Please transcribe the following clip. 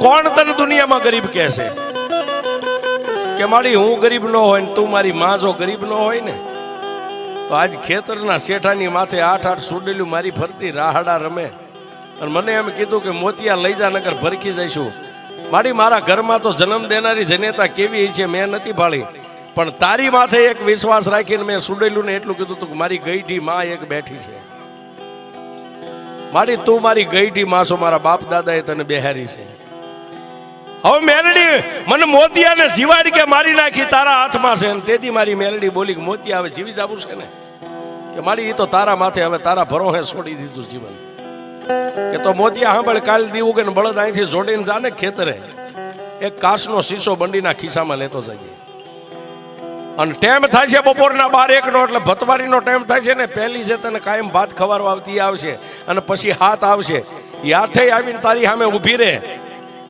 કોણ તને દુનિયામાં ગરીબ કહે છે કે મારી હું ગરીબ ન હોય ને તું મારી માં જો ગરીબ ન હોય ને તો આજ ખેતરના શેઠાની માથે 8-8 સુડેલું મારી ફરતી રાહડા રમે અને મને એમ કીધું કે મોતિયા લઈ જા નગર ભરખી જઈશું. મારા ઘરમાં તો જન્મ દેનારી જનેતા કેવી છે મેં નથી ભાળી, પણ તારી માથે એક વિશ્વાસ રાખીને મેં સુડેલું ને એટલું કીધું તું કે મારી ગઈઢી માં એક બેઠી છે. તું મારી ગઈઢી માં છો, મારા બાપ દાદાએ તને બેહારી છે. હવે મેલડી મને મોતિયાને જીવાડી કે મારી નાખી તારા હાથમાં છે. તેથી મારી મેલડી બોલી કે મોતિયા હવે જીવી જવું છે ને કે મારી એ તો તારા માથે હવે તારા ભરોહે છોડી દીધું જીવન. કે તો મોતિયા સાંભળ, કાલ દીવું કે બળદ અહીંથી જોડીને જાને ખેતરે એક કાચનો શીશો બંડીના ખિસ્સામાં લેતો જઈએ. અને ટાઈમ થાય છે બપોરના 12-1 નો, એટલે ભતવારીનો ટાઈમ થાય છે ને. પહેલી જે તને કાયમ ભાત ખવારવા આવતી આવશે અને પછી હાથ આવશે. એ આઠે આવીને તારી સામે ઊભી રહે